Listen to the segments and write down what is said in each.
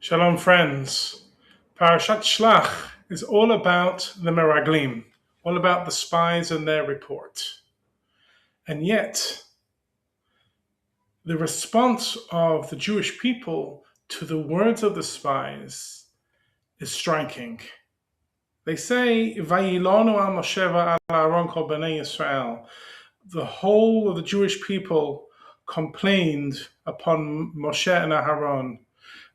Shalom, friends. Parashat Shlach is all about the Meraglim, all about the spies and their report. And yet, the response of the Jewish people to the words of the spies is striking. They say, Vayilonu al Moshe va'al Aaron kol Bnei Yisrael. The whole of the Jewish people complained upon Moshe and Aaron.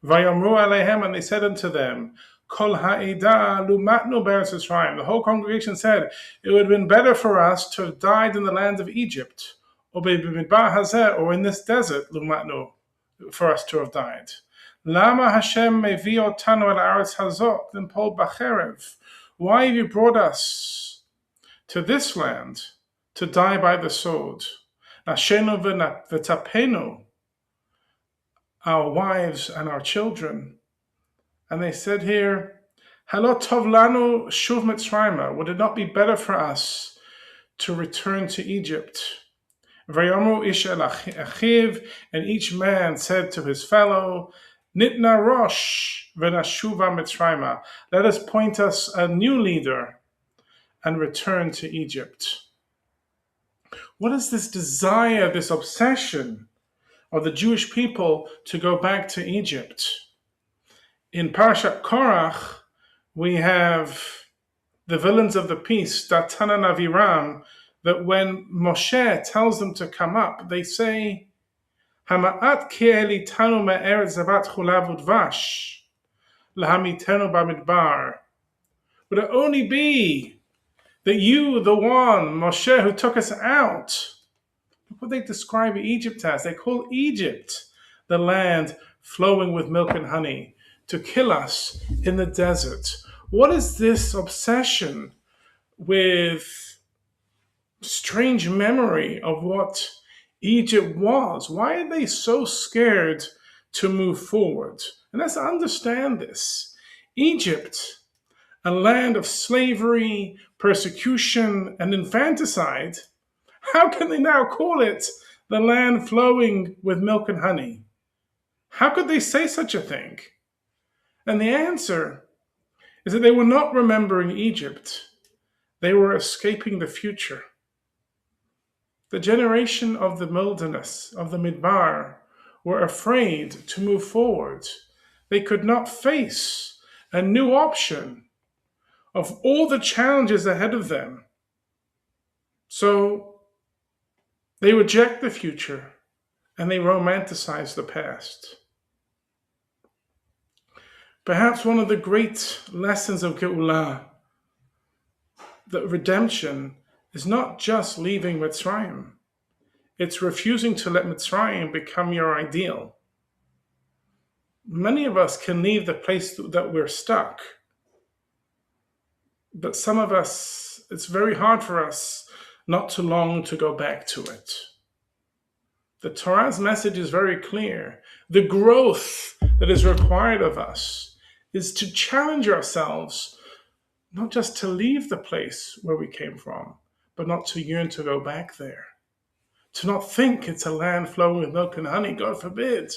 Vayamru alehem, and they said unto them, Kol ha'ida lumatnu be'eretz Yisrael. The whole congregation said, it would have been better for us to have died in the land of Egypt, or Bamidbar hazeh, or in this desert, lumatnu, for us to have died. Lama Hashem mevi otanu el haaretz hazot limpol b'cherev. Why have you brought us to this land to die by the sword? Nashenu v'tapenu, our wives and our children. And they said here, Halot tov lanu shuv Mitzrayim. Would it not be better for us to return to Egypt? Vayomu ish el achiv, and each man said to his fellow, Nitna rosh v'nashuva Mitzrayim. Let us point us a new leader and return to Egypt. What is this desire, this obsession of the Jewish people to go back to Egypt? In Parashat Korach, we have the villains of the piece, Datan and Aviram, that when Moshe tells them to come up, they say, Hama'at ki'eli tanu me'eretz zavat chulav udvash, lahamitenu bamidbar. Would it only be that you, the one, Moshe, who took us out? Look what they describe Egypt as. They call Egypt the land flowing with milk and honey, to kill us in the desert. What is this obsession with strange memory of what Egypt was? Why are they so scared to move forward? And let's understand this. Egypt, a land of slavery, persecution, and infanticide, how can they now call it the land flowing with milk and honey? How could they say such a thing? And the answer is that they were not remembering Egypt. They were escaping the future. The generation of the wilderness, of the Midbar, were afraid to move forward. They could not face a new option of all the challenges ahead of them. So they reject the future and they romanticize the past. Perhaps one of the great lessons of Geulah, that redemption is not just leaving Mitzrayim. It's refusing to let Mitzrayim become your ideal. Many of us can leave the place that we're stuck. But some of us, it's very hard for us not to long to go back to it. The Torah's message is very clear. The growth that is required of us is to challenge ourselves, not just to leave the place where we came from, but not to yearn to go back there. To not think it's a land flowing with milk and honey, God forbid,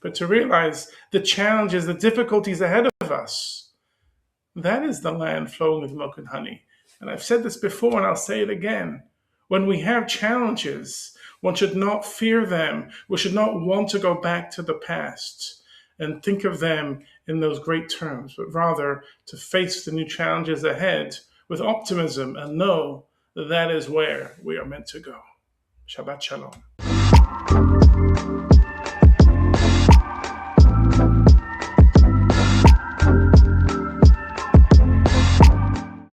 but to realize the challenges, the difficulties ahead of us. That is the land flowing with milk and honey. And I've said this before and I'll say it again. When we have challenges, one should not fear them. We should not want to go back to the past and think of them in those great terms, but rather to face the new challenges ahead with optimism and know that that is where we are meant to go. Shabbat Shalom.